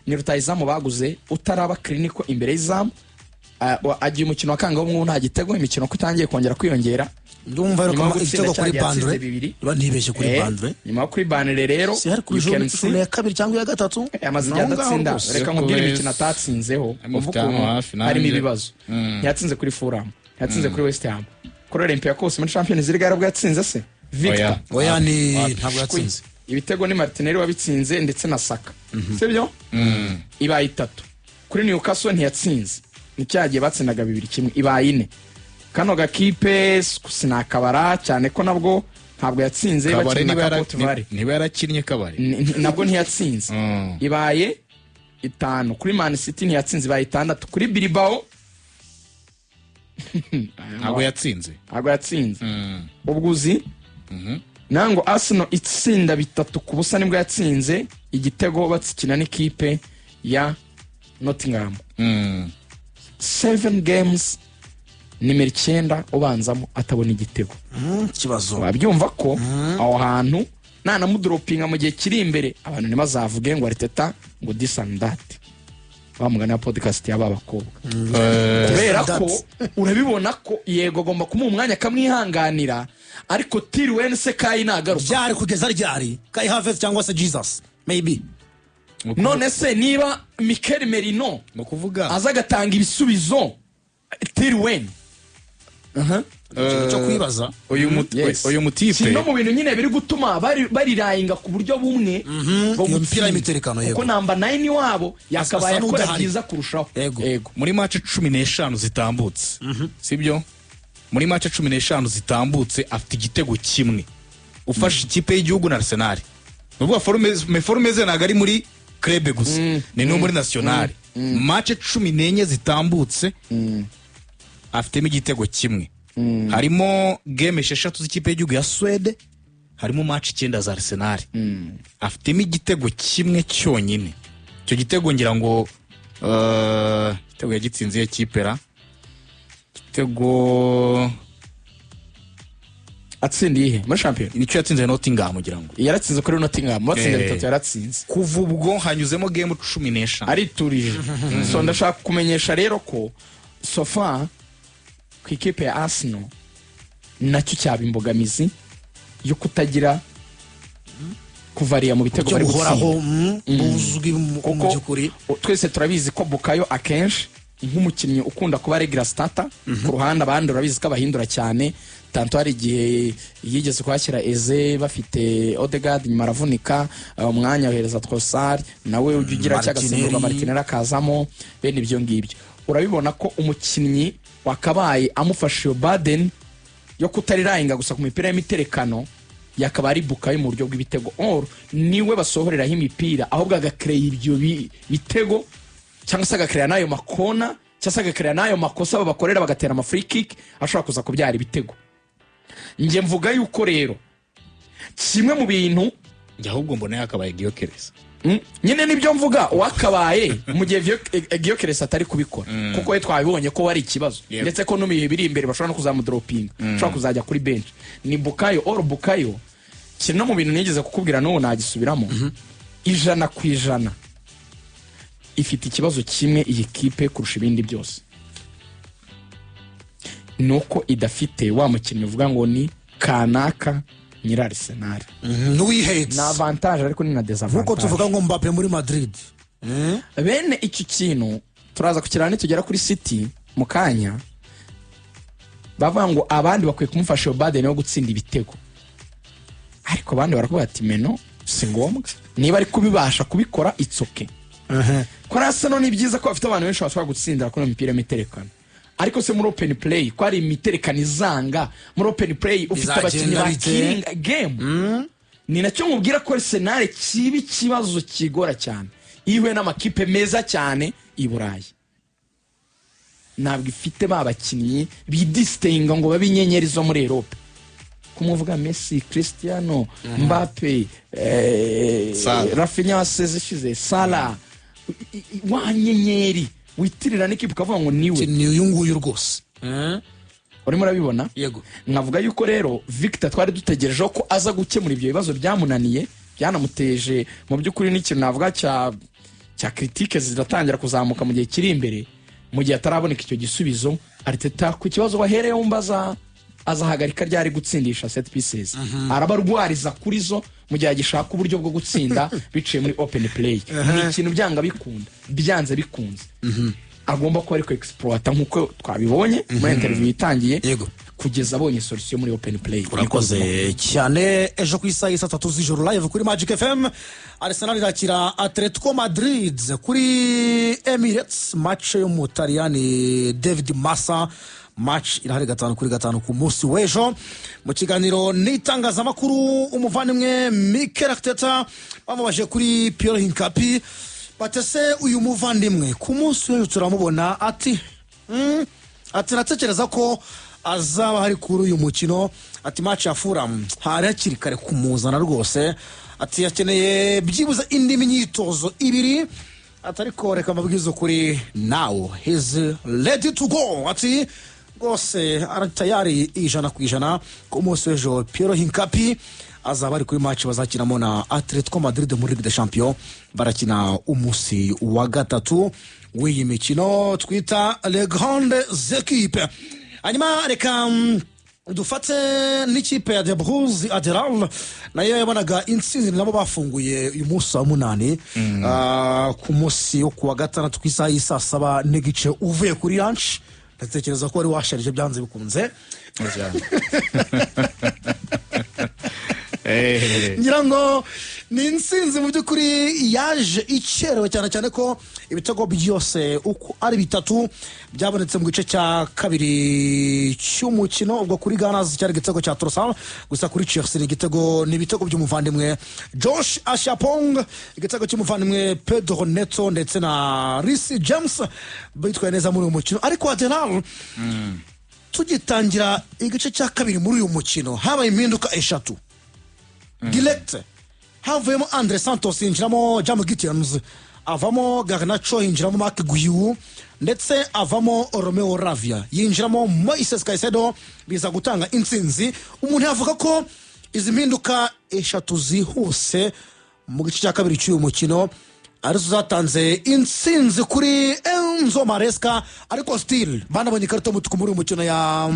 ni rutayizamu baguze utaraba clinical imbere y'izamu, agiye umukino wa kangaho umwe nta gitego, imikino ko itangiye kongera kwiyongera. Ndumva rero igitego kuri bandre nibeshye kuri bandre nyuma kuri bandre rero you can see ya kabiri cyangwa ya gatatu amaze adatsinda. Reka nkubwire imikino atatsinzeho uvuga harimo ibibazo. Yatsinze kuri Fulham, yatsinze kuri West Ham, kuri Olympiacos muri Champions League yarabwo yatsinze se Victor oya ni ntabwo yatsinze. Ibitego ni Martinelli wabitsinze ndetse na Saka, sibyo ibaye 3. Kuri Newcastle ntiyatsinze, nicyagiye batsindaga 2-1 ibaye 4. Kano gakipe sinakabara cyane ko nabwo ntabwo yatsinze bakina na Cote d'Ivoire, niba yarakinnye Kabare nabwo ntiyatsinze ibaye 5. Kuri Man City ntiyatsinze ibaye 6. Kuri Bilbao ntabwo yatsinze ubwuzi nango Arsenal itsinda 3-0 nibwo yatsinze igitego batsikina n'ikipe ya Nottingham. 7 games nimero 9 ubanzamo atabona igitego. Kibazo wabyumva ko aho hantu nana mudropinga mu gihe kiri imbere abantu ntibazavuge ngo Arteta ngo this and that bamugana podcast y'aba bakobwa. Kubera ko urabibona ko yego agomba kumuha umwanya kamwihanganira, ariko till when se Kai nagaruka byari kugeza ryari Kai Havertz cyangwa se Jesus maybe. None se niba Mikel Merino no kuvuga azagatanga ibisubizo till when cyo kwibaza uyu mutipe no mu bintu nyine biri gutuma barirayinga ku buryo bumwe bwo gupira imiterekano yego ko namba 9 wabo yakabaye akora byiza kurushaho. Yego muri match 15 zitambutse sibyo, muri match 15 zitambutse afite igitego kimwe. Ufashe ikipe y'igihugu na Arsenal nubwo forume ze nagari muri club gusa ni no muri national. Match 14 zitambutse afitemo igitego kimwe. Harimo game 6 z'ikipe y'igihugu ya Swede, harimo match 9 za Arsenal. Afitemo igitego kimwe cyonyine. Cyo gitego ngira ngo igitego yagitsinze ikipe ra igitego atsindiye muri champion nicyo yatsinze Nottingham ngira ngo yaratsinze kuri Nottingham batsinze 3 yaratsinze. Kuva ubwo hanyuzemo game 15 ariturije. So ndashaka kumenyesha rero ko sofa ku ikipe ya Arsenal nacyo cyaba imbogamizi yo kutagira kuvariya mu bitego bari guhoraho buzwi mu byukuri. Twese turabizi ko Bukayo akenshi nk'umukinnyi ukunda kuba regular starter ku ruhande, abandi urabizi ko abahindura cyane. Tanto hari igihe yigeze kwakira Eze bafite Odegaard nyuma aravunika umwanya ohereza Trossard nawe ugira cyagasimburwa Martinelli akazamo bene ibyo ngibyo. Urabibona ko umukinnyi wakabaye amufashe Baden yo kutarirayinga gusa ku mipira y'imiterekano yakaba ari Bukayo mu buryo bw'ibitego niwe basohoreraho imipira ahubwo agakreye ibyo bitego cyangwa se agakreye nayo makona cyangwa se agakreye nayo makosa babakorera bagatera ama free kick ashobora kuza kubyara ibitego. Nje mvuga yuko rero kimwe mu bintu njye ahubwo mbona yakabaye Gyökeres nyine nibyo mvuga wakabaye mu gihe Gyökeres atari kubikora kuko we twabibonye ko wari ikibazo ndetse ko no mu bihe biri imbere bashobora no kuzamudropinga ashobora kuzajya kuri bench. Ni Bukayo Bukayo kino mu bintu nigeze kukubwira n'ubu nagisubiramo 100% ifite ikibazo kimwe iyi kipe kurusha ibindi byose, nuko idafite wa mukinnyi uvuga ngo ni kanaka nyira Arsenal. N'uwihetse na avantage ariko ni na desavantage nkuko tuvuga ngo Mbappe muri Madrid. Bene iki kintu turaza kukirana tugera kuri City mu kanya bavuga ngo abandi bakwiye kumufasha Baden yo gutsinda ibitego, ariko abandi barakuba ati meno si ngombwa niba ari kubibasha kubikora itsoke. Ko Arsenal ni byiza ko afite abantu benshi bashobora gutsindira kuri imipira y'imiterekano, ariko se muri open play ko ari imiterekano izanga muri open play ufite abakinnyi ba killing game. Ni nacyo mubwira ko Arsenal kibi kibazo kigora cyane iwe n'amakipe meza cyane i Burayi. Ntabwo ifite babakinnyi bidistinga ngo babinyenyeri zo muri Europe. Kumuvuga Messi, Cristiano, Mbappe, Rafinha wasezeshize, Salah, wanyenyeri witirira n'ikipe kavuga ngo niwe ni uyu nguyu rwose. Urimo urabibona? Yego. Navuga yuko rero Victor twari dutegereje ko aza gukemura ibyo bibazo byamunaniye byanamuteje mu byukuri n'ikintu navuga cya critique ziratangira kuzamuka mu gihe kiri imbere mu gihe ataraboneka icyo gisubizo. Arteta ku kibazo wahereyeho mbaza azahagarika ryari gutsindisha set pieces, arabarwariza kuri zo mu gihe agishaka uburyo bwo gutsinda biciye muri open play. Ni ikintu byanga bikunda byanze bikunze agomba kuba ariko exploiter nkuko twabibonye muri interview itangiye kugeza abonye solution muri open play. Urakoze cyane. Ejo ku isaha 3 z'ijoro live kuri Magic FM, Arsenal irakira Atletico Madrid kuri Emirates, match yo mu Taliyani. David Massa match irahari 5-5 ku munsi w'ejo. Mu kiganiro n'itangazamakuru umuvandimwe Mikel Arteta bamubaje kuri Pierre Hincapi batese uyu muvandimwe ku munsi w'ejo turamubona ati natekereza ko azaba hari kuri uyu mukino. Ati match ya Fulham hari hakiri kare kumuzana rwose. Ati yakeneye byibuze indi myitozo ibiri. Atariko reka mabwizo kuri now he's ready to go. Ati rwose aratayari 100% ku munsi w'ejo. Pierre Hincapi azaba ari kuri match bazakinamo na Atletico Madrid muri Ligue des Champions, barakina umunsi wa gatatu w'iyi mikino twita les grandes équipes. Hanyuma reka dufate n'ikipe ya De Bruyne Admiral nayo yabonaga intsinzi nabo bafunguye uyu munsi wa 8 ku munsi wo kuwa gatandatu ku isaha y'isa 7 n'igice uvuye kuri lunch. Ndatekereza ko ari washarije byanze bikunze ngira ngo ni intsinzi mu by'ukuri yaje icerewe cyane ko ibitego byose uko ari bitatu byabonetse mu gice cya kabiri cy'umukino. Ubwo kuri Gunners cyari igitego cya Trossard, gusa kuri Chelsea n'ibitego by'umuvandimwe Josh Ashapong, igitego cy'umuvandimwe Pedro Neto ndetse na Reece James bitwaye neza muri uyu mukino. Ariko Arsenal tugitangira igice cya kabiri muri uyu mukino habaye impinduka eshatu direct. Havuyemo Andre Santos yinjiramo James Gittins, avamo Garnacho yinjiramo Marc Guiu, ndetse avamo Romeo Lavia yinjiramo Moises Caicedo, biza gutanga intsinzi. Umuntu yavuga ko izi mpinduka eshatu zihuse mu gice cya kabiri cy'uyu mukino arizo zatanze intsinzi kuri Enzo Maresca. Ariko still banabonye ikarita y'umutuku muri uyu mukino ya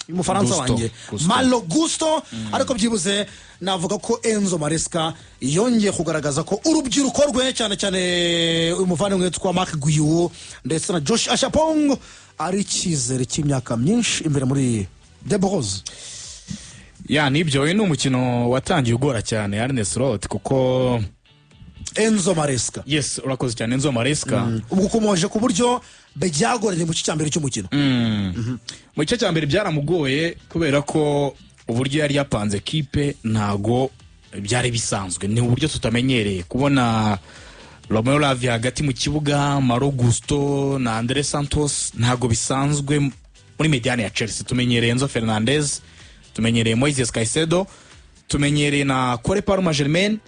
umufaransa wanjye Malo Gusto. Ariko byibuze navuga ko Enzo Maresca yongeye kugaragaza ko urubyiruko rwe cyane umuvandimwe witwa Marc Guiu ndetse na Josh Ashapong ari icyizere cy'imyaka myinshi imbere muri De Bruyne. Nibyo ni umukino watangiye ugora cyane Ernest Roth kuko Enzo Maresca. Yes, urakoze cyane Enzo Maresca. Ubwo kumoje ku buryo byagoranye mu gice cya mbere cy'umukino. Mu gice cya mbere byaramugoye kubera ko uburyo yari yapanze equipe ntago byari bisanzwe. Ni uburyo tutamenyereye kubona Romeo Lavia hagati mu kibuga, Malo Gusto na Andre Santos ntago bisanzwe muri mediane ya Chelsea. Tumenyereye Enzo Fernandez, tumenyereye Moises Caicedo, tumenyereye na Cole Palmer Germain.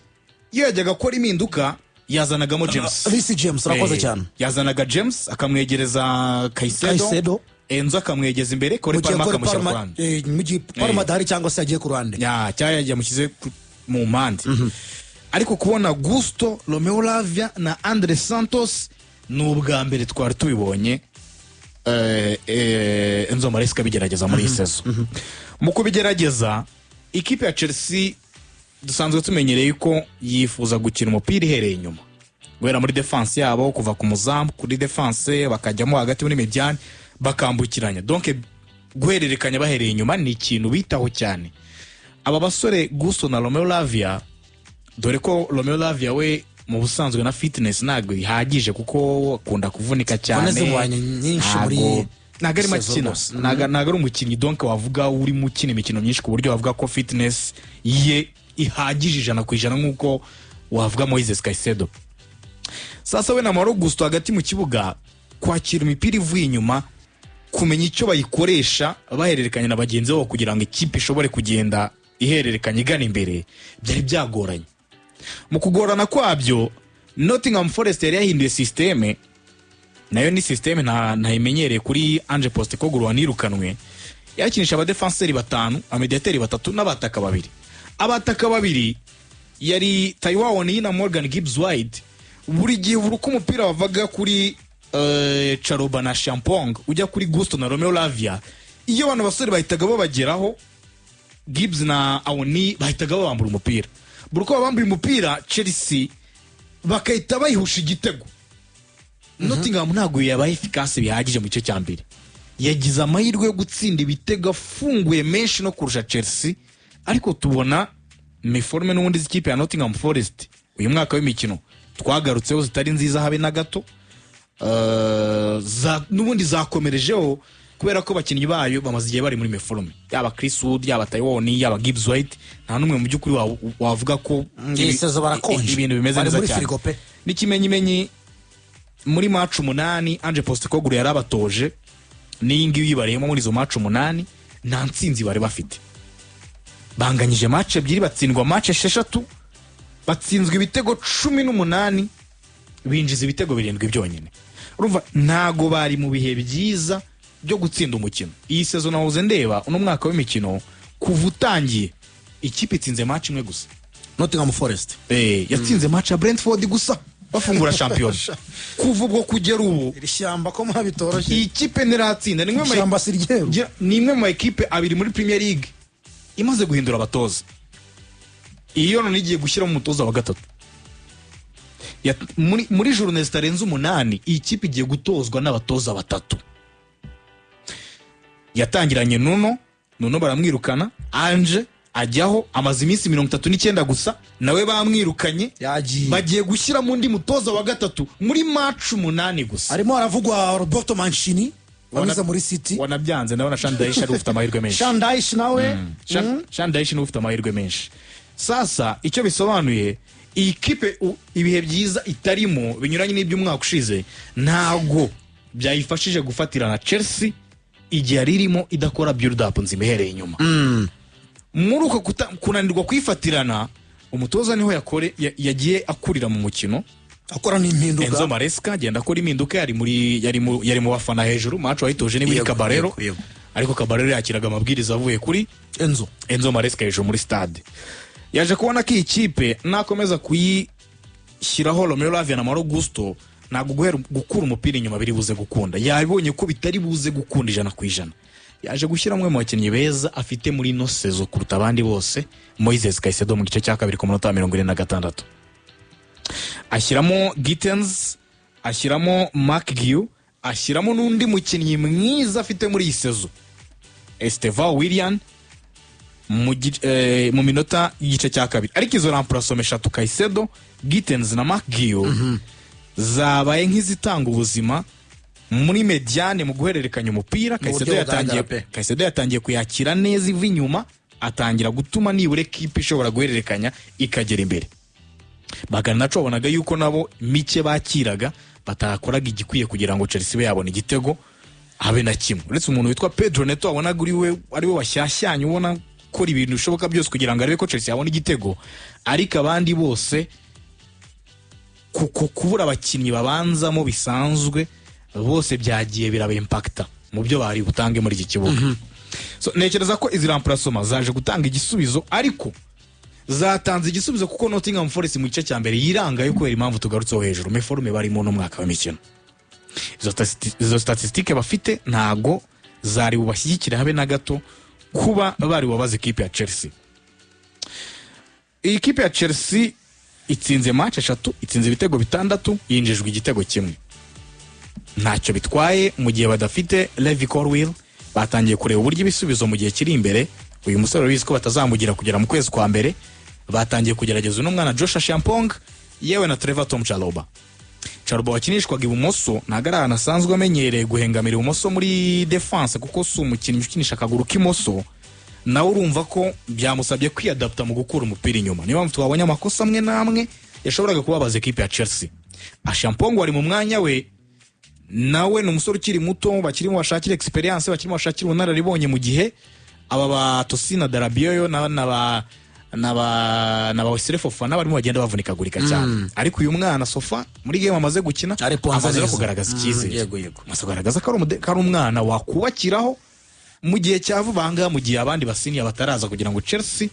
Yajyaga gukora impinduka yazanagamo James. Reece James urakoze cyane. Yazanaga James akamwegereza Caicedo, Enzo akamwegeza imbere, Cole Palmer akamushyira ku ruhande. Mu gihe Palmer adahari cyangwa se yagiye ku ruhande. Yamushyize mu mpande. Ariko kubona Gusto, Romeo Lavia na Andre Santos ni ubwa mbere twari tubibonye Enzo Maresca bigerageza muri iyi season. Mu kubigerageza ikipe ya Chelsea dusanzwe tumenyereye ko yifuza gukina umupira ihereye inyuma, guhera muri defense yabo kuva ku muzamu kuri defense bakajyamo hagati muri mediane bakambukiranya. Donc guhererekanya bahereye inyuma ni ikintu bitaho cyane aba basore Gusto na Romeo Lavia, dore ko Romeo Lavia we mu busanzwe na fitness ntago ihagije kuko akunda kuvunika cyane. Ntago ari makina, ntago ari umukinnyi donc wavuga uri mukina imikino myinshi ku buryo wavuga ko fitness ye ihagije 100% nkuko wavuga Moises Caicedo. Sasa we na Malo Gusto hagati mu kibuga kwakira imipira ivuye inyuma, kumenya icyo bayikoresha bahererekanya na bagenzi babo kugira ngo ikipe ishobore kugenda ihererekanya igana imbere, byari byagoranye. Mu kugorana kwabyo Nottingham Forest yari yahinduye systeme, nayo ni systeme ntayimenyereye kuri Ange Postecoglou wanirukanwe. Yakinisha abadefenseri 5, amediateri 3 n'abataka 2. Abataka 2 yari Taiwa Oni na Morgan Gibbs White. Buri gihe uko umupira wavaga kuri Charoba na Champong ujya kuri Gusto na Romeo Lavia, iyo abantu basore bahitaga babageraho, Gibbs na Awoni bahitaga babambura umupira. Buri uko babambuye umupira Chelsea bakahita bayihusha igitego. Nottingham ntabwo yabaye efficace bihagije mu gice cya mbere. Yagize amahirwe yo gutsinda ibitego afunguye menshi no kurusha Chelsea, ariko tubona meforme n'ubundi z'ikipe ya Nottingham Forest uyu mwaka w'imikino twagarutseho zitari nziza habe na gato. N'ubundi zakomerejeho kubera ko abakinnyi bayo bamaze igihe bari muri meforme, yaba Chris Wood, yaba Taiwani, yaba Gibbs White, nta numwe mu by'ukuri wavuga ko ibintu bimeze neza cyane. N'ikimenyimenyi muri match 8 Ange Postecoglou yarabatoje, n'iyi ngiyi yibariyemo muri izo match 8 nta ntsinzi bari bafite. Banganyije match ebyiri, batsindwa match 6, batsinzwe ibitego 18, binjiza ibitego 7 byonyine. Urumva ntago bari mu bihe byiza byo gutsinda umukino. Iyi season nahoze ndeba uno mwaka w'imikino kuva utangiye ikipe itsinze match imwe gusa, Nottingham Forest yatsinze match ya Brentford gusa bafungura champion. Kuva ubwo kugera ubu irishyamba ko mwabitoroshye, iyi kipe ntiratsinda. Ni imwe mu ekipe abiri muri Premier League imaze guhindura abatoza. Iyo none igiye gushyira mu mutoza wa gatatu muri journée zitarenze 8, iyi kipe igiye gutozwa n'abatoza batatu. Yatangiranye Nuno baramwirukana, Ange ajyaho, amaze iminsi 39 gusa nawe bamwirukanye, bagiye gushyira mu ndi mutoza wa gatatu muri match 8 gusa. Arimo aravugwa Roberto Mancini wanyuze muri City, wanabyanze ndabona Shandaish ari ufite amahirwe menshi. Shandaish nawe Shandaish ni ufite amahirwe menshi. Sasa icyo bisobanuye iyi kipe ibihe byiza itarimo binyuranye n'iby'umwaka ushize ntago byayifashije gufatirana Chelsea igihe ririmo idakora build up nzimehereye inyuma. Muri uko kunanirwa kwifatirana, umutoza niho yagiye akurira mu mukino, akora n'impinduka. Enzo Maresca agenda akora impinduka, yari mu bafana hejuru. Match wayitoje ni Caballero, ariko Caballero yakiraga amabwiriza avuye kuri Enzo Maresca hejuru muri stade. Yaje kubona ko iyi kipe nakomeza kuyishyiraho Romeo Lavia na Malo Gusto ntabwo gukura umupira inyuma biri buze gukunda. Yabonye ko bitari buze gukunda 100%. Yaje gushyira umwe mu bakinnyi beza afite muri no sezo kuruta abandi bose, Moises Caicedo mu gice cya kabiri ku munota 46. Ashyiramo Gittens, ashyiramo McGeough, ashyiramo n'undi mukinnyi mwiza afite muri iyi sezo, Estevao Willian, mu minota y'igice cya kabiri. Ariko izo remplacement 3, Caicedo, Gittens na McGeough, zabaye nk'izitanga ubuzima muri mediane mu guhererekanya umupira. Caicedo yatangiye kuyakira neza iva inyuma, atangira gutuma nibure kipe ishobora guhererekanya ikagera imbere. Baganacho babonaga yuko nabo mike bakiraga batakoraga igikwiye kugira ngo Chelsea be yabone igitego habe na kimwe. Uretse umuntu witwa Pedro Neto wabonaga ari we washyashyanye, ubona ko ibintu bishoboka byose kugira ngo arebe ko Chelsea yabone igitego, ariko abandi bose kubura abakinnyi babanzamo bisanzwe bose byagiye biraba impacta mu byo bari butange muri iki kibuga. So nekereza ko izi remplacement zaje gutanga igisubizo, ariko zatanze igisubizo kuko Nottingham Forest mu gice cya mbere yirangaye kubera impamvu tugarutseho hejuru, meforme barimo no mwaka w'imikino. Izo statistique bafite ntago zari bubashyigikira habe na gato kuba bari wabaze ikipe ya Chelsea. Iyi kipe ya Chelsea itsinze match 3, itsinze ibitego 6, yinjijwe igitego kimwe. Ntacyo bitwaye mu gihe badafite Levi Colwill. Batangiye kureba uburyo ibisubizo mu gihe kiri imbere. Uyu musore bizi ko batazamugira kugera mu kwezi kwa mbere. Batangiye kugerageza uno mwana Joshua Champong yewe na Trevor Tom Chaloba. Chaloba wakinishwaga ibumoso ntago ari anasanzwe amenyereye guhengamira ibumoso muri defense kuko si umukinnyi ukinisha akaguru k'imoso. Nawe urumva ko byamusabye kwiadapta mu gukura umupira inyuma. Niyo mpamvu twabonye amakosa amwe namwe yashoboraga kubabaza equipe ya Chelsea. Champong wari mu mwanya we, nawe ni umusore ukiri muto bakirimo bashakira experience, bakirimo bashakira ubunararibonye mu gihe aba ba Tosina Darabioyo na ba Wesley Fofana barimo bagenda bavunikagurika cyane. Ariko uyu mwana Sofa muri game amaze gukina amaze no kugaragaza icyizere. Amaze kugaragaza ko ari umwana wakubakiraho mu gihe cyavuba hanga, mu gihe abandi basiniya bataraza kugira ngo Chelsea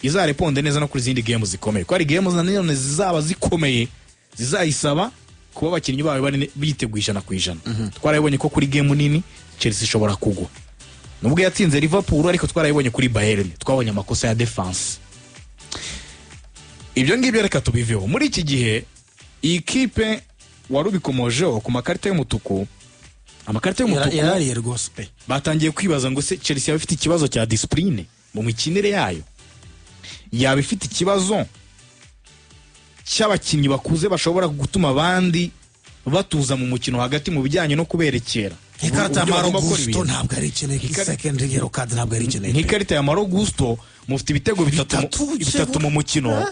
izareponde neza no kuri izindi game zikomeye ko hari game nanone zizaba zikomeye zizayisaba kuba abakinnyi bawe bari biteguye 100%. Twarabonye ko kuri game nini Chelsea ishobora kugwa nubwo yatsinze Liverpool ariko twarabonye kuri Bayern twabonye amakosa ya defense. Ibyo ngibyo reka tubiveho. Muri iki gihe iyi kipe warubikomojeho ku makarita y'umutuku, amakarita y'umutuku yarariye rwose pe, batangiye kwibaza ngo se Chelsea yaba ifite ikibazo cya discipline mu mikinire yayo, yaba ifite ikibazo cy'abakinnyi bakuze bashobora gutuma abandi batuza mu mukino hagati mu bijyanye no kuberekera. Ikarita ya Malo Gusto ntabwo ari ikeneye second yellow card, ntabwo ari ikeneye. Ikarita ya Malo Gusto mufite ibitego bitatu mu mukino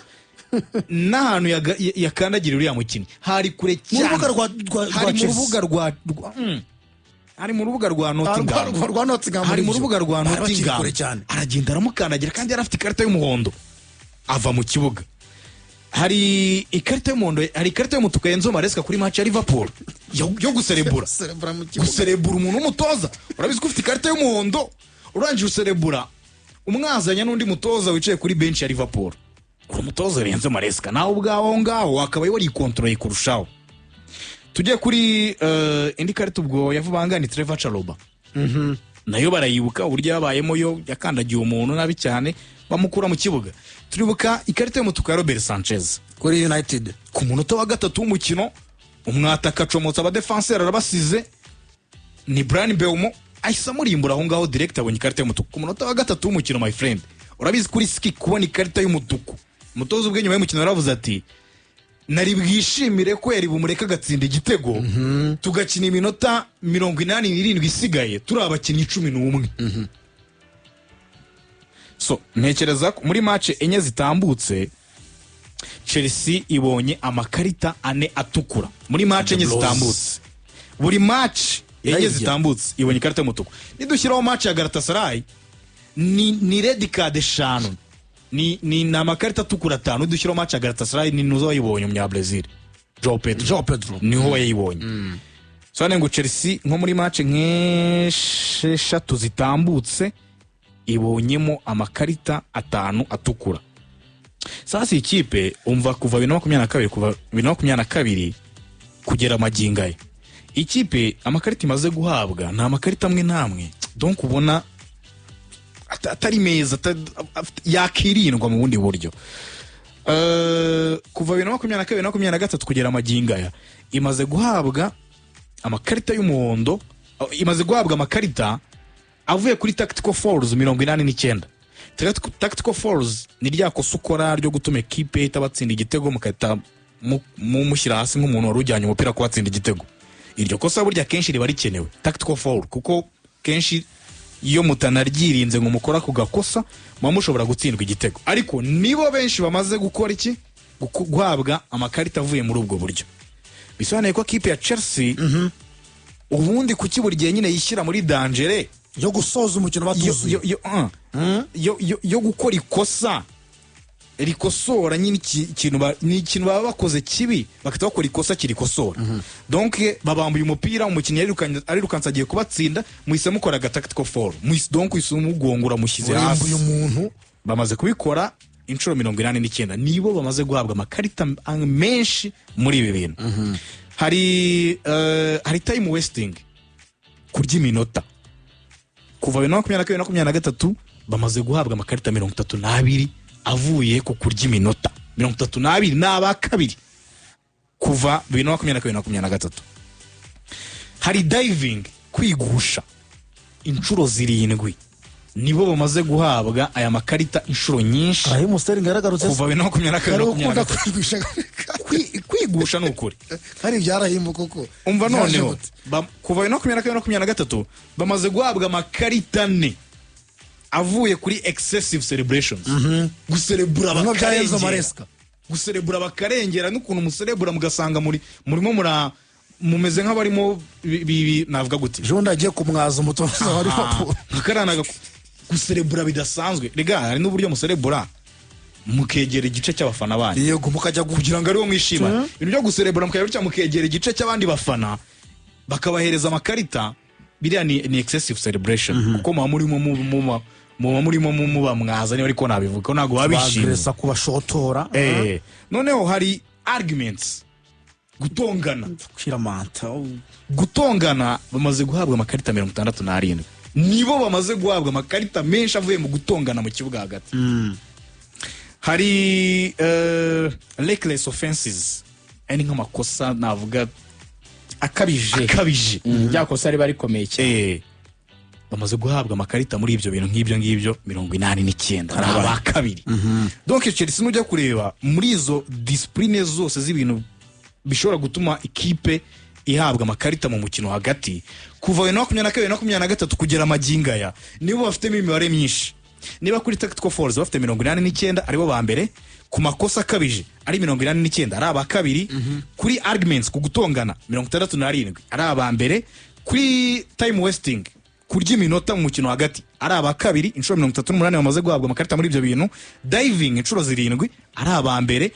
n'ahantu yakandagira uriya mukinnyi hari kure cyane, hari mu rubuga rwa Nottingham, hari mu rubuga rwa Nottingham, aragenda aramukandagira kandi yari afite ikarita y'umuhondo ava mu kibuga. Hari ikarita y'umuhondo, hari ikarita y'umutuku Enzo Maresca kuri match ya Liverpool yo guserebura umuntu w'umutoza. Urabizi ko ufite ikarita y'umuhondo urangije userebura umwazanya n'undi mutoza wicaye kuri bench ya Liverpool, uri mutoza Enzo Maresca nawe ubwaho ngaho wakabaye wari control kurushaho. Tujye kuri indi karita ubwo yavubangani Trevor Chalobah, nayo barayibuka uburyo yabayemo yo yakandagiye umuntu nabi cyane bamukura mu kibuga. Turibuka ikarita y'umutuku ya Robert Sanchez kuri United ku munota wa gatatu w'umukino, umwataka acomotsa abadefenseur arabasize, ni Brian Mbeumo ahise amurimbura aho ngaho direct abonye ikarita y'umutuku ku munota wa gatatu w'umukino. My friend, urabizi kuri ski kubona ikarita y'umutuku, umutoza ubwe nyuma y'umukino yaravuze ati nari bwishimire ko yari bumureka gatsinda igitego tugakina iminota 87 isigaye turi abakinnyi 11. So ntekereza muri match enye zitambutse Chelsea ibonye amakarita 4 atukura muri match enye zitambutse. Buri match enye zitambutse ibonye ikarita y'umutuku. Nidushyiraho match ya Galatasaray ni red card 5, ni namakarita atukura 5. Dushyiraho match ya Galatasaray ni nuzo yibonye mu Brazil Joao Pedro niho yayibonye. So ngo Chelsea nko muri match nk'eshatu zitambutse ibonyemo amakarita 5 atukura. Sasa ikipe umva kuva 2022 kugera magingaye ikipe amakarita imaze guhabwa nta makarita amwe namwe donc ubona atari meza, yakirindwa mu bundi buryo. Kuva 2022 kugera magingaya imaze guhabwa amakarita y'umuhondo, imaze guhabwa amakarita avuye kuri tactical fouls 89. Tactical fouls ni rya kosa ukora ryo gutuma equipe itabatsinda igitego mukahita mushyira hasi nk'umuntu warujyanye umupira kubatsinda igitego. Iryo kosa burya kenshi riba rikenewe tactical foul, kuko kenshi iyo mutanaryirinze ngo mukora ku gakosa mushobora gutsindwa igitego. Ariko nibo benshi bamaze gukora iki guhabwa amakarita avuye muri ubwo buryo. Bisobanuye ko kipe ya Chelsea ubundi kuki buri gihe nyine yishyira muri danger yo gusoza umukino batuzuye yo gukora ikosa rikosora nyine ikintu baba bakoze kibi bakita bakora ikosa kirikosora. Donc babambuye umupira umukinnyi arirukansa agiye kubatsinda muhise mukora tactical foul, donc isumugongura mushyize hasi. Umuntu bamaze kubikora inshuro 89 nibo bamaze guhabwa amakarita menshi muri ibi bintu. Hari time wasting kurya iminota kuva 2022 bamaze guhabwa amakarita 32 avuye ku kurya iminota 32 n'aba kabiri kuva 2022. Hari diving kwigusha inshuro 7 nibo bamaze guhabwa aya makarita inshuro nyinshi. Ayo Sterling yaragarutse kuva 2022 kwigusha n'ukuri hari byarahimbuka koko. Umva noneho kuva 2022 bamaze guhabwa amakarita 4 avuye kuri excessive celebrations. Guserebura bakarengerera, guserebura bakarengera n'ukuntu muserebura mugasanga murimo mumeze nk'abarimo navuga gute Jonda agiye kumwaza umutoza wa Liverpool akaranaga guserebura bidasanzwe. Rega hari n'uburyo muserebura mukegera igice cy'abafana bandi yego mukajya kugira ngo ariwo mwishima. Ibintu byo guserebura mukegera igice cy'abandi bafana bakabahereza amakarita biriya ni excessive celebration kuko murimo muba murimo muba mwaza niba ariko nabivuga ko ntabwo babishimye bagresa kubashotora noneho hari arguments gutongana kwiramanta gutongana bamaze guhabwa amakarita 67 nibo bamaze guhabwa amakarita menshi avuye mu gutongana mu kibuga hagati hari reckless offenses ani nk'amakosa navuga akabije byakosa ari barikomeye cyane bamaze guhabwa amakarita muri ibyo bintu nk'ibyo ngibyo 89 ari aba kabiri donc Chelsea nujya kureba muri izo discipline zose z'ibintu bishobora gutuma ikipe ihabwa amakarita mu mukino hagati kuva 22-23 kugera amagingaya nibo bafitemo imibare myinshi. Niba kuri tactical fouls bafite 89 aribo ba mbere, ku makosa kabije ari 89 ari aba kabiri, kuri arguments ku gutongana 67 ari aba mbere, kuri time wasting kurya iminota mu mukino hagati ari aba kabiri inshuro 38 bamaze guhabwa amakarita muri ibyo bintu, diving inshuro 7 ari aba mbere,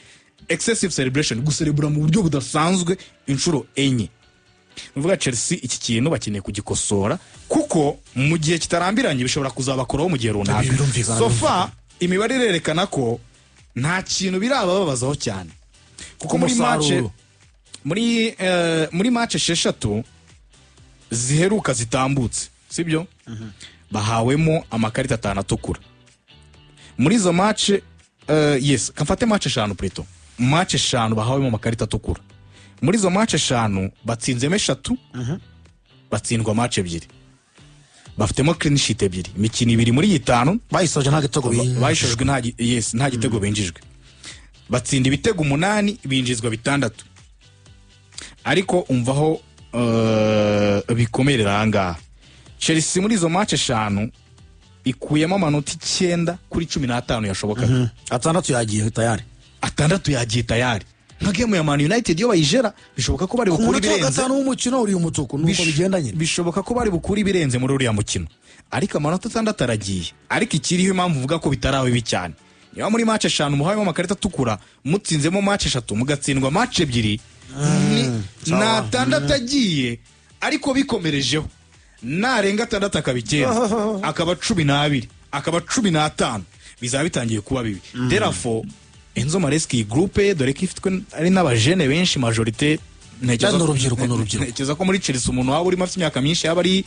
excessive celebration guserebura mu buryo budasanzwe inshuro 4. Nuvuga Chelsea iki kintu bakeneye kugikosora kuko mu gihe kitarambiranye bishobora kuzabakoraho mu gihe runaka. So far imibare irerekana ko nta kintu birababazaho cyane kuko muri match esheshatu ziheruka zitambutse sibyo bahawemo amakarita 5 atukura muri izo match. Yes, kamfate match 5 plutôt match 5 bahawemo amakarita atukura. Muri izo match 5 batsinzemo 3 batsindwa match 2 bafitemo clean sheet 2 imikino 2 muri 5 bayisoje nta gitego bayishojwe nta gitego binjijwe, batsinda ibitego 8 binjizwa 6. Ariko umvaho bikomerera hanga Chelsea muri izo match 5 ikuyemo amanota 9 kuri 15 yashoboka. 6 yagiye tayari nka game ya Man United yo bayijera bishoboka ko bari bukuri birenze umukino uri umutuku nuko bigendanye, bishoboka ko bari bukuri birenze muri uriya mukino, ariko amanota 6 aragiye. Ariko ikiriho impamvu uvuga ko bitarawe bi cyane niba muri match 5 muhaye amakarita atukura mutsinzemo match 3 mugatsindwa match 2 na 6 agiye, ariko bikomerejeho narenga 6 akabikeza akaba 12 akaba 15 bizaba bitangiye kuba bibi. Therefore Enzo Maresca groupe dore ko ifitwe ari n'abajene benshi majorité ntekereza ko muri Chelsea umuntu waba uri mafite imyaka myinshi yaba ari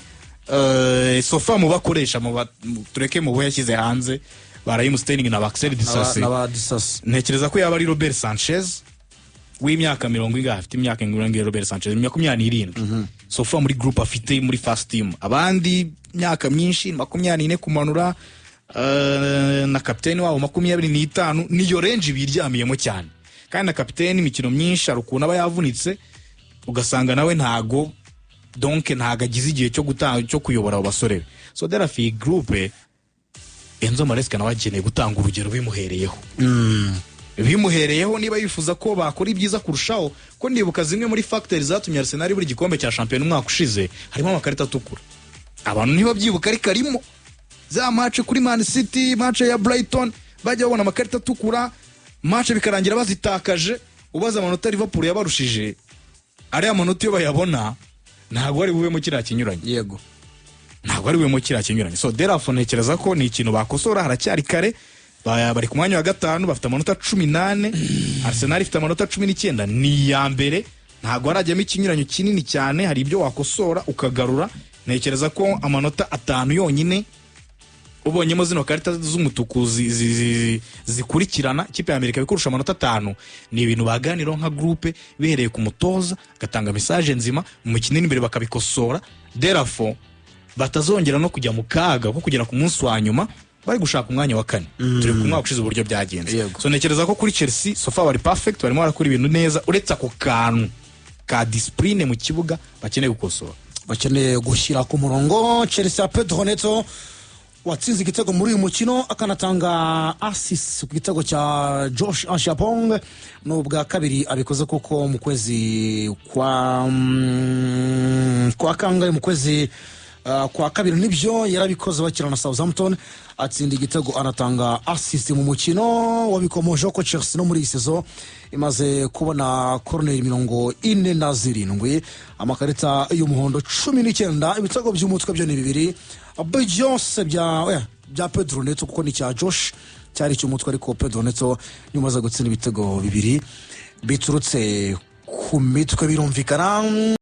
sofa mu bakoresha mu tureke mu bo yashyize hanze barayimu Sterling na Axel Disasi. Ntekereza ko yaba ari Robert Sanchez w'imyaka 70 afite imyaka 70 Robert Sanchez 27 sofa muri group afite muri first team, abandi imyaka myinshi 24 kumanura na kapiteni wabo 25 niyo range biryamiyemo cyane, kandi na kapiteni imikino myinshi arukuna aba yavunitse ugasanga nawe ntago donc ntago agize igihe cyo kuyobora abo basore. So therefore groupe Enzo Maresca nawe akeneye gutanga urugero bimuhereyeho niba yifuza ko bakora ibyiza kurushaho, ko ndibuka zimwe muri factors zatumye Arsenal buri gikombe cya champion umwaka ushize harimo amakarita atukura. Abantu niba byibuka ari karimo za match kuri Man City, match ya Brighton bajya babona amakarita atukura, match bikarangira bazitakaje, ubaza amanota Liverpool yabarushije ari amanota yo bayabona ntago ari bube mu kira kinyuranye. Yego, ntago ari bube mu kira kinyuranye. So therefore ntekereza ko ni ikintu bakosora, haracyari kare, bari ku mwanya wa 5 bafite amanota 18, Arsenal ifite amanota 19 ni ya mbere, ntago arajyamo ikinyuranyo kinini cyane, hari ibyo wakosora ukagarura. Ntekereza ko amanota 5 yonyine ubonyemo zino karita z'umutuku zikurikirana ikipe ya Amerika bikurusha amanota 5 ni ibintu baganiraho nka groupe bihereye ku mutoza gatanga message nzima mu mikino imbere bakabikosora. Therefore batazongera no kujya mu kaga ko kugera ku munsi wa nyuma bari gushaka umwanya wa 4 turi ku mwaka ushize uburyo byagenze. So ntekereza ko kuri Chelsea so far bari perfect, barimo barakora ibintu neza, uretse ako kantu ka discipline mu kibuga bakeneye gukosora, bakeneye gushyira ku murongo. Chelsea Pedro Neto watsinze igitego muri uyu mukino akanatanga assist ku gitego cya Josh Ashapong, n'ubwa kabiri abikoze kuko mu kwezi kwa kangahe mu kwezi kwa kabiri nibyo yarabikoze bakina na Southampton, atsinda igitego anatanga assist mu mukino wabikomoje ko Chelsea no muri season imaze kubona corner 47, amakarita y'umuhondo 19, ibitego by'umutwe byo ni 2, byose bya Pedro Neto kuko ni cya Josh cyari cy'umutwe ariko Pedro Neto nyuma aza gutsinda ibitego bibiri biturutse ku mitwe birumvikana.